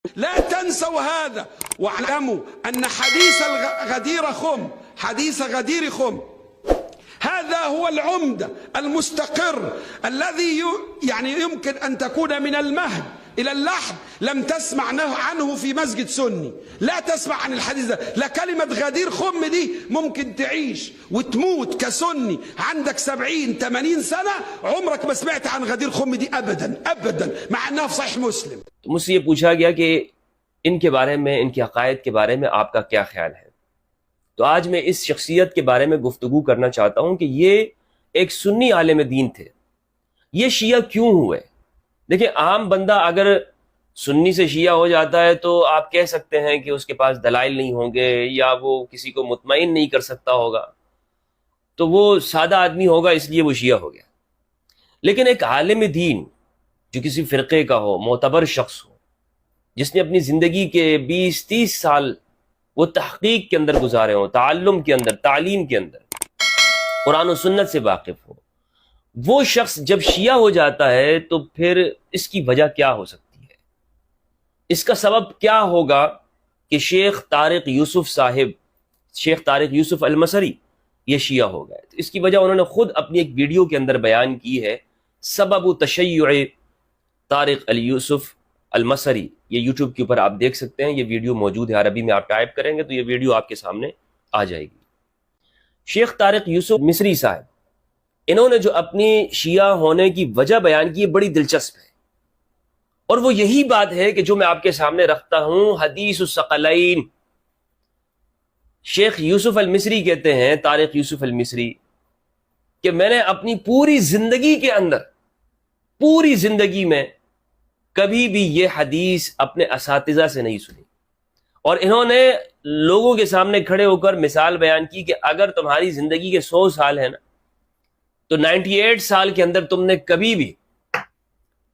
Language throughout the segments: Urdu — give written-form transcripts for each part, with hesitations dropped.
لا تنسوا هذا واعلموا أن حديث غدير خم هذا هو العمدة المستقر الذي يعني يمكن أن تكون من المهد إلى اللحد لم تسمع عنه في مسجد سني، لا تسمع عن الحديث ده. لا كلمة غدير خم دي ممكن تعيش وتموت كسني عندك 70-80 سنة عمرك ما سمعت عن غدير خم دي أبدا أبدا، مع أنها في صحيح مسلم. مجھ سے یہ پوچھا گیا کہ ان کے بارے میں، ان کے عقائد کے بارے میں آپ کا کیا خیال ہے؟ تو آج میں اس شخصیت کے بارے میں گفتگو کرنا چاہتا ہوں کہ یہ ایک سنی عالم دین تھے، یہ شیعہ کیوں ہوئے؟ دیکھیں، عام بندہ اگر سنی سے شیعہ ہو جاتا ہے تو آپ کہہ سکتے ہیں کہ اس کے پاس دلائل نہیں ہوں گے یا وہ کسی کو مطمئن نہیں کر سکتا ہوگا، تو وہ سادہ آدمی ہوگا اس لیے وہ شیعہ ہو گیا۔ لیکن ایک عالم دین جو کسی فرقے کا ہو، معتبر شخص ہو، جس نے اپنی زندگی کے 20-30 سال وہ تحقیق کے اندر گزارے ہوں، تعلم کے اندر، تعلیم کے اندر، قرآن و سنت سے واقف ہو، وہ شخص جب شیعہ ہو جاتا ہے تو پھر اس کی وجہ کیا ہو سکتی ہے؟ اس کا سبب کیا ہوگا کہ شیخ طارق یوسف المصری یہ شیعہ ہو گئے؟ تو اس کی وجہ انہوں نے خود اپنی ایک ویڈیو کے اندر بیان کی ہے، سبب تشیع طارق یوسف المصری۔ یہ یوٹیوب کے اوپر آپ دیکھ سکتے ہیں، یہ ویڈیو موجود ہے، عربی میں آپ ٹائپ کریں گے تو یہ ویڈیو آپ کے سامنے آ جائے گی۔ شیخ طارق یوسف مصری صاحب، انہوں نے جو اپنی شیعہ ہونے کی وجہ بیان کی ہے بڑی دلچسپ ہے، اور وہ یہی بات ہے کہ جو میں آپ کے سامنے رکھتا ہوں، حدیث الثقلین۔ شیخ یوسف المصری کہتے ہیں، طارق یوسف المصری، کہ میں نے اپنی پوری زندگی کے اندر، پوری زندگی میں کبھی بھی یہ حدیث اپنے اساتذہ سے نہیں سنی، اور انہوں نے لوگوں کے سامنے کھڑے ہو کر مثال بیان کی کہ اگر تمہاری زندگی کے 100 سال ہیں نا، تو 98 سال کے اندر تم نے کبھی بھی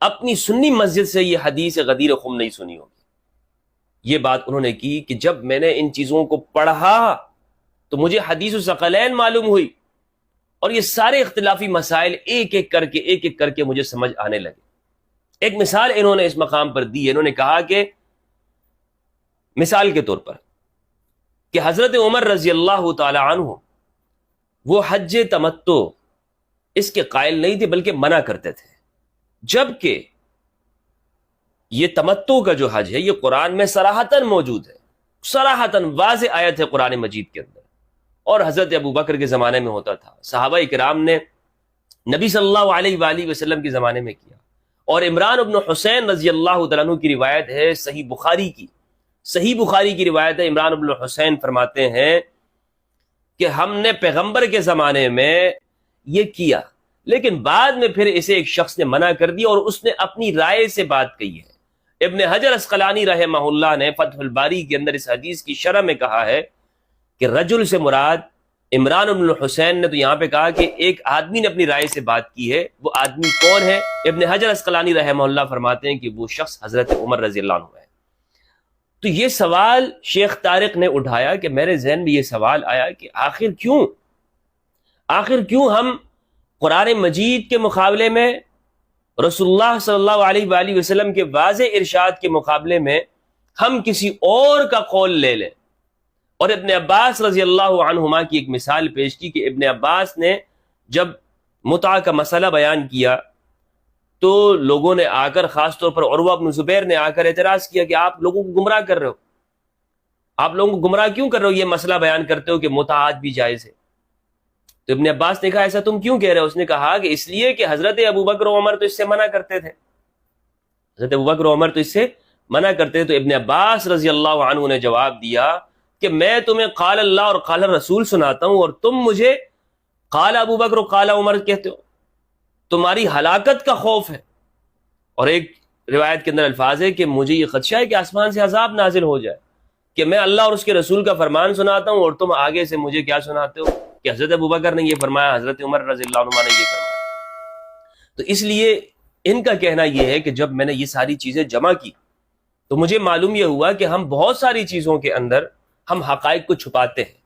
اپنی سنی مسجد سے یہ حدیث غدیر خم نہیں سنی ہوگی۔ یہ بات انہوں نے کی کہ جب میں نے ان چیزوں کو پڑھا تو مجھے حدیث الثقلین معلوم ہوئی، اور یہ سارے اختلافی مسائل ایک ایک کر کے مجھے سمجھ آنے لگے۔ ایک مثال انہوں نے اس مقام پر دی ہے، انہوں نے کہا کہ مثال کے طور پر کہ حضرت عمر رضی اللہ تعالی عنہ وہ حج تمتع اس کے قائل نہیں تھے بلکہ منع کرتے تھے، جبکہ یہ تمتع کا جو حج ہے یہ قرآن میں صراحتاً موجود ہے، صراحتاً واضح آیت ہے قرآن مجید کے اندر، اور حضرت ابو بکر کے زمانے میں ہوتا تھا، صحابہ کرام نے نبی صلی اللہ علیہ وآلہ وسلم کے زمانے میں کیا، اور عمران ابن حسین رضی اللہ تعالیٰ عنہ کی روایت ہے، صحیح بخاری کی روایت ہے، عمران ابن حسین فرماتے ہیں کہ ہم نے پیغمبر کے زمانے میں یہ کیا، لیکن بعد میں پھر اسے ایک شخص نے منع کر دیا، اور اس نے اپنی رائے سے بات کہی ہے۔ ابن حجر اسقلانی رحمہ اللہ نے فتح الباری کے اندر اس حدیث کی شرح میں کہا ہے کہ رجل سے مراد عمران بن حسین نے تو یہاں پہ کہا کہ ایک آدمی نے اپنی رائے سے بات کی ہے، وہ آدمی کون ہے؟ ابن حجر اسقلانی رحمہ اللہ فرماتے ہیں کہ وہ شخص حضرت عمر رضی اللہ عنہ ہے۔ تو یہ سوال شیخ طارق نے اٹھایا کہ میرے ذہن میں یہ سوال آیا کہ آخر کیوں ہم قرآن مجید کے مقابلے میں، رسول اللہ صلی اللہ علیہ وآلہ وسلم کے واضح ارشاد کے مقابلے میں ہم کسی اور کا قول لے لیں؟ اور ابن عباس رضی اللہ عنہما کی ایک مثال پیش کی کہ ابن عباس نے جب متع کا مسئلہ بیان کیا تو لوگوں نے آ کر، خاص طور پر عروہ بن زبیر نے آ کر اعتراض کیا کہ آپ لوگوں کو گمراہ کر رہے ہو، آپ لوگوں کو گمراہ کیوں کر رہے ہو، یہ مسئلہ بیان کرتے ہو کہ متع آج بھی جائز ہے۔ تو ابن عباس نے کہا ایسا تم کیوں کہہ رہے ہو؟ اس نے کہا کہ اس لیے کہ حضرت ابو بکر و عمر تو اس سے منع کرتے تھے، حضرت ابو بکر و عمر تو اس سے منع کرتے تھے۔ تو ابن عباس رضی اللہ عنہ نے جواب دیا کہ میں تمہیں قال اللہ اور قال رسول سناتا ہوں، اور تم مجھے قال ابو بکر و قال عمر کہتے ہو، تمہاری ہلاکت کا خوف ہے۔ اور ایک روایت کے اندر الفاظ ہے کہ مجھے یہ خدشہ ہے کہ آسمان سے عذاب نازل ہو جائے، کہ میں اللہ اور اس کے رسول کا فرمان سناتا ہوں اور تم آگے سے مجھے کیا سناتے ہو کہ حضرت ابو بکر نے یہ فرمایا، حضرت عمر رضی اللہ عنہ نے یہ فرمایا۔ تو اس لیے ان کا کہنا یہ ہے کہ جب میں نے یہ ساری چیزیں جمع کی تو مجھے معلوم یہ ہوا کہ ہم بہت ساری چیزوں کے اندر ہم حقائق کو چھپاتے ہیں۔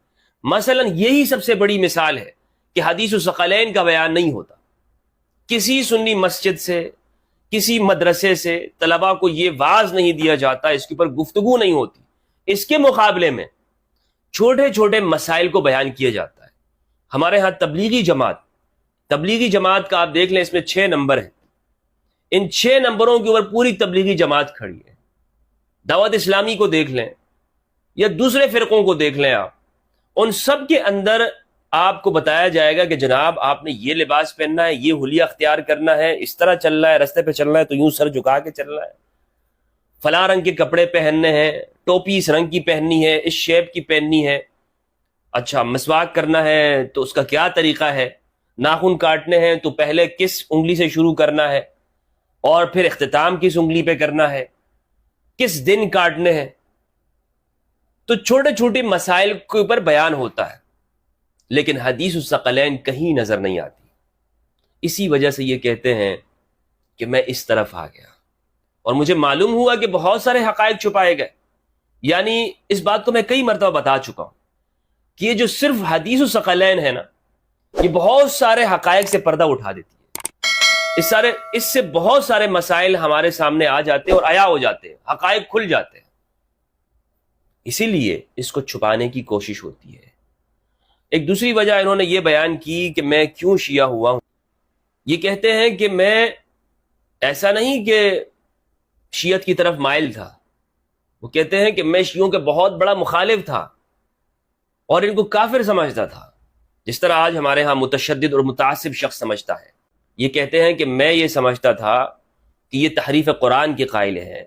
مثلا یہی سب سے بڑی مثال ہے کہ حدیث الثقلین کا بیان نہیں ہوتا، کسی سنی مسجد سے، کسی مدرسے سے طلباء کو یہ واعظ نہیں دیا جاتا، اس کے اوپر گفتگو نہیں ہوتی، اس کے مقابلے میں چھوٹے چھوٹے مسائل کو بیان کیا جاتا ہے۔ ہمارے ہاں تبلیغی جماعت کا آپ دیکھ لیں، اس میں 6 نمبر ہیں، ان 6 نمبروں کے اوپر پوری تبلیغی جماعت کھڑی ہے۔ دعوت اسلامی کو دیکھ لیں یا دوسرے فرقوں کو دیکھ لیں، آپ ان سب کے اندر آپ کو بتایا جائے گا کہ جناب آپ نے یہ لباس پہننا ہے، یہ حلیہ اختیار کرنا ہے، اس طرح چلنا ہے، رستے پہ چلنا ہے تو یوں سر جھکا کے چلنا ہے، فلاں رنگ کے کپڑے پہننے ہیں، ٹوپی اس رنگ کی پہننی ہے، اس شیپ کی پہننی ہے، اچھا مسواک کرنا ہے تو اس کا کیا طریقہ ہے، ناخن کاٹنے ہیں تو پہلے کس انگلی سے شروع کرنا ہے اور پھر اختتام کس انگلی پہ کرنا ہے، کس دن کاٹنے ہیں۔ تو چھوٹے چھوٹے مسائل کے اوپر بیان ہوتا ہے، لیکن حدیث الثقلین کہیں نظر نہیں آتی۔ اسی وجہ سے یہ کہتے ہیں کہ میں اس طرف آ گیا اور مجھے معلوم ہوا کہ بہت سارے حقائق چھپائے گئے۔ یعنی اس بات کو میں کئی مرتبہ بتا چکا ہوں کہ یہ جو صرف حدیث الثقلین ہے نا، یہ بہت سارے حقائق سے پردہ اٹھا دیتی ہے۔ اس سے بہت سارے مسائل ہمارے سامنے آ جاتے ہیں اور عیا ہو جاتے ہیں، حقائق کھل جاتے ہیں۔ اسی لیے اس کو چھپانے کی کوشش ہوتی ہے۔ ایک دوسری وجہ انہوں نے یہ بیان کی کہ میں کیوں شیعہ ہوا ہوں۔ یہ کہتے ہیں کہ میں ایسا نہیں کہ شیعت کی طرف مائل تھا، وہ کہتے ہیں کہ میں شیعوں کے بہت بڑا مخالف تھا اور ان کو کافر سمجھتا تھا، جس طرح آج ہمارے ہاں متشدد اور متعصب شخص سمجھتا ہے۔ یہ کہتے ہیں کہ میں یہ سمجھتا تھا کہ یہ تحریف قرآن کے قائل ہیں،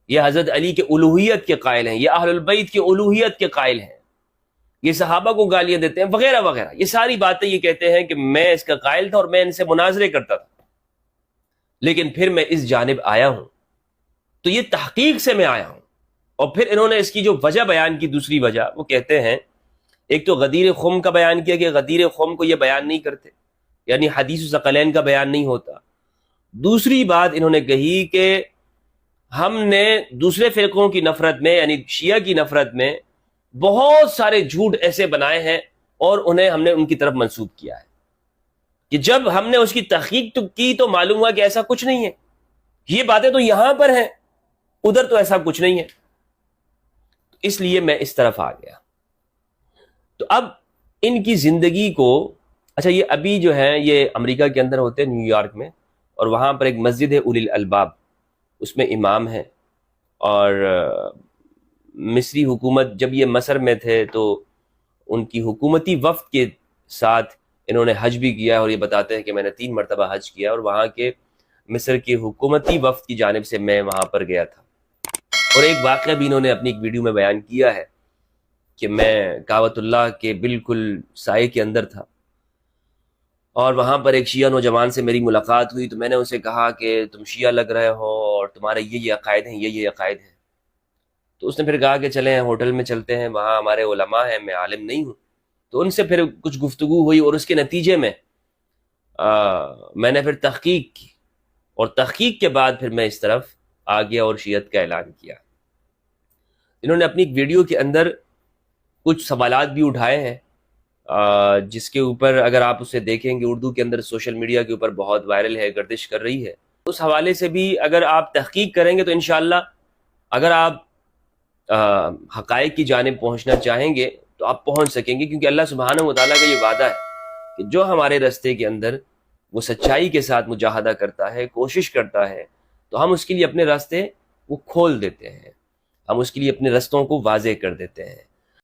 یہ حضرت علی کے الوہیت کے قائل ہیں، یہ اہل البیت کے الوہیت کے قائل ہیں، یہ صحابہ کو گالیاں دیتے ہیں وغیرہ وغیرہ۔ یہ ساری باتیں یہ کہتے ہیں کہ میں اس کا قائل تھا اور میں ان سے مناظرے کرتا تھا، لیکن پھر میں اس جانب آیا ہوں تو یہ تحقیق سے میں آیا ہوں۔ اور پھر انہوں نے اس کی جو وجہ بیان کی، دوسری وجہ وہ کہتے ہیں، ایک تو غدیر خم کا بیان کیا کہ غدیر خم کو یہ بیان نہیں کرتے، یعنی حدیث الثقلین کا بیان نہیں ہوتا۔ دوسری بات انہوں نے کہی کہ ہم نے دوسرے فرقوں کی نفرت میں، یعنی شیعہ کی نفرت میں بہت سارے جھوٹ ایسے بنائے ہیں اور انہیں ہم نے ان کی طرف منسوب کیا ہے کہ جب ہم نے اس کی تحقیق کی تو معلوم ہوا کہ ایسا کچھ نہیں ہے، یہ باتیں تو یہاں پر ہیں، ادھر تو ایسا کچھ نہیں ہے۔ اس لیے میں اس طرف آ گیا۔ تو اب ان کی زندگی کو، اچھا یہ ابھی جو ہے یہ امریکہ کے اندر ہوتے ہیں، نیو یارک میں، اور وہاں پر ایک مسجد ہے اولی الالباب، اس میں امام ہے۔ اور مصری حکومت جب یہ مصر میں تھے تو ان کی حکومتی وفد کے ساتھ انہوں نے حج بھی کیا، اور یہ بتاتے ہیں کہ میں نے 3 مرتبہ حج کیا، اور وہاں کے مصر کے حکومتی وفد کی جانب سے میں وہاں پر گیا تھا۔ اور ایک واقعہ بھی انہوں نے اپنی ایک ویڈیو میں بیان کیا ہے کہ میں کعبۃ اللہ کے بالکل سائے کے اندر تھا، اور وہاں پر ایک شیعہ نوجوان سے میری ملاقات ہوئی، تو میں نے اسے کہا کہ تم شیعہ لگ رہے ہو اور تمہارے یہ عقائد ہیں، یہ عقائد ہیں۔ تو اس نے پھر کہا کہ چلیں ہوٹل میں چلتے ہیں، وہاں ہمارے علماء ہیں، میں عالم نہیں ہوں۔ تو ان سے پھر کچھ گفتگو ہوئی، اور اس کے نتیجے میں میں نے پھر تحقیق کی، اور تحقیق کے بعد پھر میں اس طرف آ گیا اور شیعت کا اعلان کیا۔ انہوں نے اپنی ایک ویڈیو کے اندر کچھ سوالات بھی اٹھائے ہیں، جس کے اوپر اگر آپ اسے دیکھیں گے، اردو کے اندر سوشل میڈیا کے اوپر بہت وائرل ہے، گردش کر رہی ہے۔ اس حوالے سے بھی اگر آپ تحقیق کریں گے تو انشاءاللہ اگر آپ حقائق کی جانب پہنچنا چاہیں گے تو آپ پہنچ سکیں گے، کیونکہ اللہ سبحانہ و تعالیٰ کا یہ وعدہ ہے کہ جو ہمارے راستے کے اندر وہ سچائی کے ساتھ مجاہدہ کرتا ہے، کوشش کرتا ہے، تو ہم اس کے لیے اپنے راستے وہ کھول دیتے ہیں، ہم اس کے لیے اپنے رستوں کو واضح کر دیتے ہیں۔